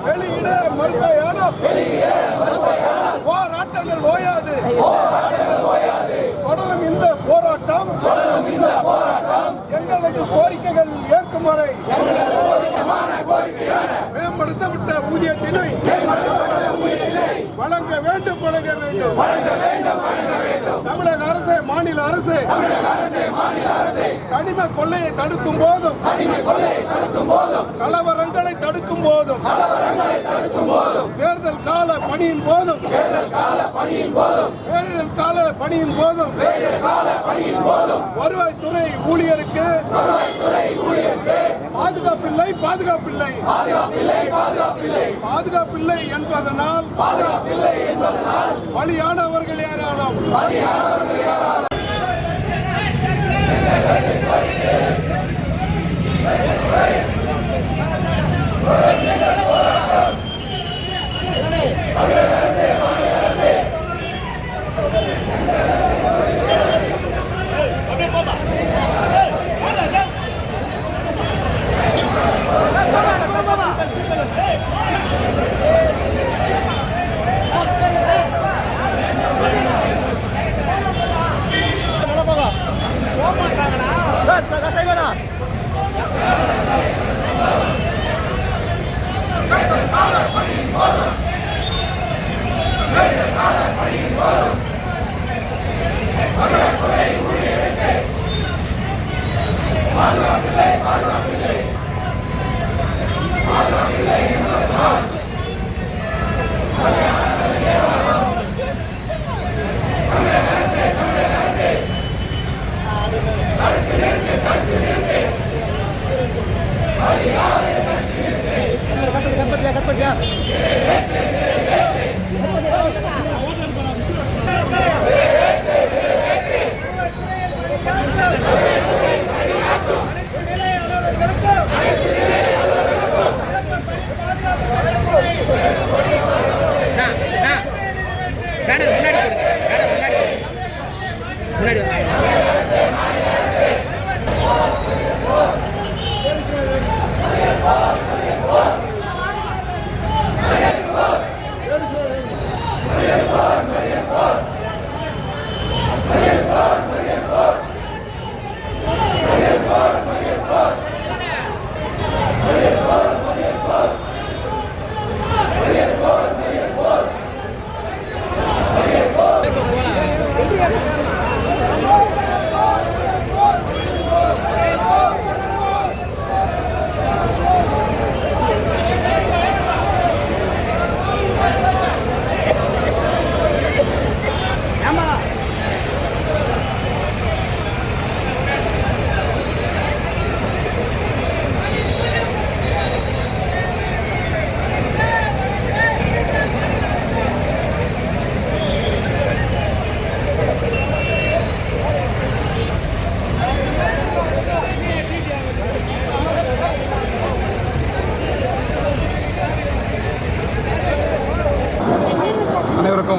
வெளியிட மறுக்கையான போராட்டங்கள் ஓயாது. தொடரும் இந்த போராட்டம் எங்களது கோரிக்கைகள் ஏற்கும் வரை மேம்படுத்தப்பட்ட ஊதியத்தினை வழங்க வேண்டும். தமிழக அரசு, மாநில அரசு கனிம கொள்ளையை தடுக்கும் போதும், கலவரங்களை தடுக்கும் போதும், தேர்தல் கால பணியின் போதும், பேரிடர் கால பணியின் போதும் வருவாய்த்துறை ஊழியருக்கு பாதுகாப்பில்லை என்பதனால் பலியானவர்கள் யாராலும்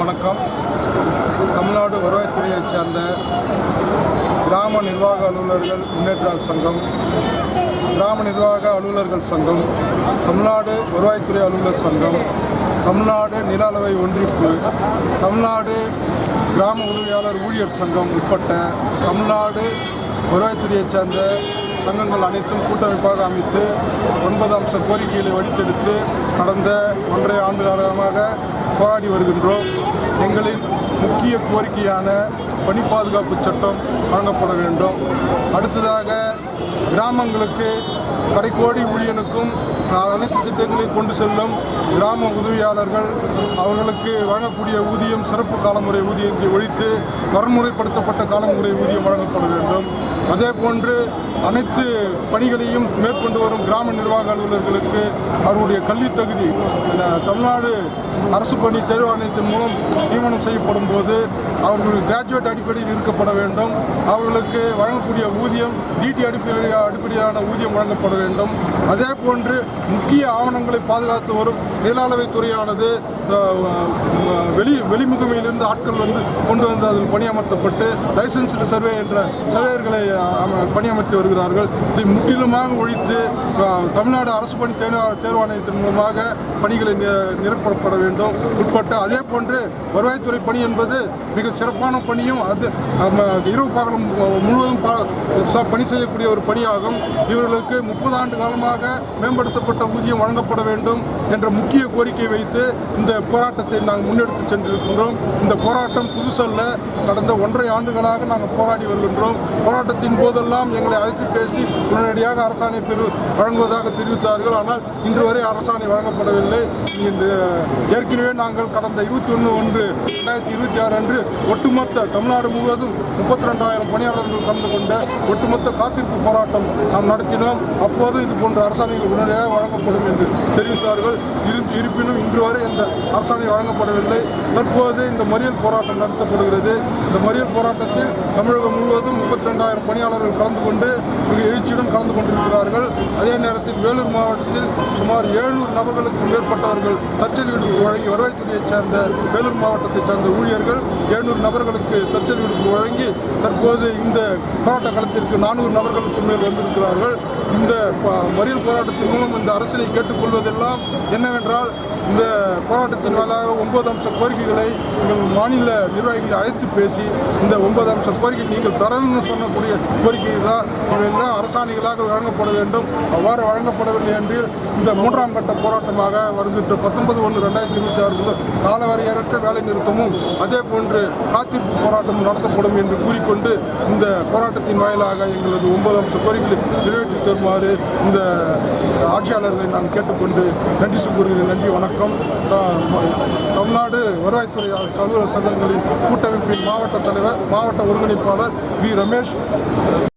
வணக்கம். தமிழ்நாடு வருவாய்த்துறையைச் சேர்ந்த கிராம நிர்வாக அலுவலர்கள் முன்னேற்ற சங்கம், கிராம நிர்வாக அலுவலர்கள் சங்கம், தமிழ்நாடு வருவாய்த்துறை அலுவலர் சங்கம், தமிழ்நாடு நில அளவை ஒன்றிப்பு, தமிழ்நாடு கிராம உதவியாளர் ஊழியர் சங்கம் உட்பட்ட தமிழ்நாடு வருவாய்த்துறையைச் சேர்ந்த சங்கங்கள் அனைத்தும் கூட்டமைப்பாக அமைத்து 9 அம்ச கோரிக்கைகளை வடித்தெடுத்து கடந்த 1.5 ஆண்டு காலமாக போராடி வருகின்றோம். எங்களின் முக்கிய கோரிக்கையான பணி பாதுகாப்பு சட்டம் வழங்கப்பட வேண்டும். அடுத்ததாக கிராமங்களுக்கு கடைக்கோடி ஊழியனுக்கும் அனைத்து திட்டங்களையும் கொண்டு செல்லும் கிராம உதவியாளர்கள் அவர்களுக்கு வழங்கக்கூடிய ஊதியம் சிறப்பு காலமுறை ஊதியத்தை ஒழித்து வரமுறைப்படுத்தப்பட்ட காலமுறை ஊதியம் வழங்கப்பட வேண்டும். அதே போன்று அனைத்து பணிகளையும் மேற்கொண்டு வரும் கிராம நிர்வாக அலுவலர்களுக்கு அவர்களுடைய கல்வித் தகுதி தமிழ்நாடு அரசு பணி தேர்வாணையத்தின் மூலம் நியமனம் செய்யப்படும் போது அவர்கள் கிராஜுவேட் அடிப்படையில் இருக்கப்பட வேண்டும். அவர்களுக்கு வழங்கக்கூடிய ஊதியம் டிடி அடிப்படையிலான ஊதியம் வழங்கப்பட வேண்டும். அதே போன்று முக்கிய ஆவணங்களை பாதுகாத்து வரும் நில அளவை துறையானது வெளிமுகமையிலிருந்து ஆட்கள் கொண்டு வந்து அதில் பணியமர்த்தப்பட்டு லைசன்ஸ்டு சர்வே என்ற சர்வேயர்களை பணியமர்த்தி வருகிறார்கள். இதை முற்றிலுமாக ஒழித்து தமிழ்நாடு அரசு பணி தேர்வாணையத்தின் மூலமாக பணிகளை நிரப்பப்பட வேண்டும். உட்பட்ட அதே போன்று வருவாய்த்துறை பணி என்பது மிக சிறப்பான பணியும் அது இரவு பகலும் முழுவதும் பணி செய்யக்கூடிய ஒரு பணியாகும். இவர்களுக்கு 30 ஆண்டு காலமாக மேம்படுத்தப்பட்ட ஊதியம் வழங்கப்பட வேண்டும் என்ற முக்கிய கோரிக்கை வைத்து இந்த போராட்டத்தை நாங்கள் முன்னெடுத்து சென்றிருக்கின்றோம். இந்த போராட்டம் புதுசல்ல. கடந்த 1.5 ஆண்டுகளாக நாங்கள் போராடி வருகின்றோம். போராட்டத்தின் போதெல்லாம் எங்களை அழைத்து பேசி உடனடியாக அரசாணை வழங்குவதாக தெரிவித்தார்கள். ஆனால் இன்று வரை அரசாணை வழங்கப்படவில்லை. ஏற்கனவே நாங்கள் கடந்த 21/1/2026 அன்று ஒட்டுமொத்த தமிழ்நாடு முழுவதும் 32,000 பணியாளர்கள் கலந்து கொண்ட ஒட்டுமொத்த காத்திருப்பு போராட்டம் நாம் நடத்தினோம். அப்போது இது போன்ற அரசாணைகள் உடனடியாக வழங்கப்படும் என்று தெரிவித்தார்கள். இருப்பினும் இன்று வரை இந்த அரசாணை வழங்கப்படவில்லை. தற்போது இந்த மறியல் போராட்டம் நடத்தப்படுகிறது. இந்த மறியல் போராட்டத்தில் தமிழகம் முழுவதும் 32,000 பணியாளர்கள் கலந்து கொண்டு மிக எழுச்சியுடன் கலந்து கொண்டிருக்கிறார்கள். அதே நேரத்தில் வேலூர் மாவட்டத்தில் சுமார் 700 நபர்களுக்கு மேற்பட்டவர்கள் தற்செயல் விடுப்பு வழங்கி வருவாய்த்துறையைச் சேர்ந்த வேலூர் மாவட்டத்தைச் சேர்ந்த ஊழியர்கள் 700 நபர்களுக்கு தற்செயல் விடுப்பு வழங்கி தற்போது இந்த போராட்ட களத்திற்கு 400 நபர்களுக்கு மேல் வந்திருக்கிறார்கள். இந்த மறியல் போராட்டத்தின் மூலம் இந்த அரசினை கேட்டுக்கொள்வதெல்லாம் என்னவென்றால், இந்த போராட்டத்தின் வாயிலாக 9 அம்ச கோரிக்கைகளை எங்கள் மாநில நிர்வாகிகளை அழைத்து பேசி இந்த 9 அம்ச கோரிக்கை நீங்கள் தரணும்னு சொன்னக்கூடிய கோரிக்கை தான். இவையெல்லாம் அரசாணைகளாக வழங்கப்பட வேண்டும். அவ்வாறு வழங்கப்படவில்லை என்று இந்த 3ஆம் கட்ட போராட்டமாக வருகின்ற 19/1/2026 முதல் காலவரையற்ற வேலை நிறுத்தமும் அதே போன்று காத்திருப்பு போராட்டமும் நடத்தப்படும் என்று கூறிக்கொண்டு இந்த போராட்டத்தின் வாயிலாக எங்களது 9 அம்ச கோரிக்கைகளை நிறைவேற்றி தருமாறு இந்த ஆட்சியாளர்களை நான் கேட்டுக்கொண்டு நன்றி கூறுகிறேன். நன்றி, வணக்கம். தமிழ்நாடு வருவாய்த்துறை அலுவலர் சங்கங்களின் கூட்டமைப்பின் மாவட்ட தலைவர், மாவட்ட ஒருங்கிணைப்பாளர் வி. ரமேஷ்.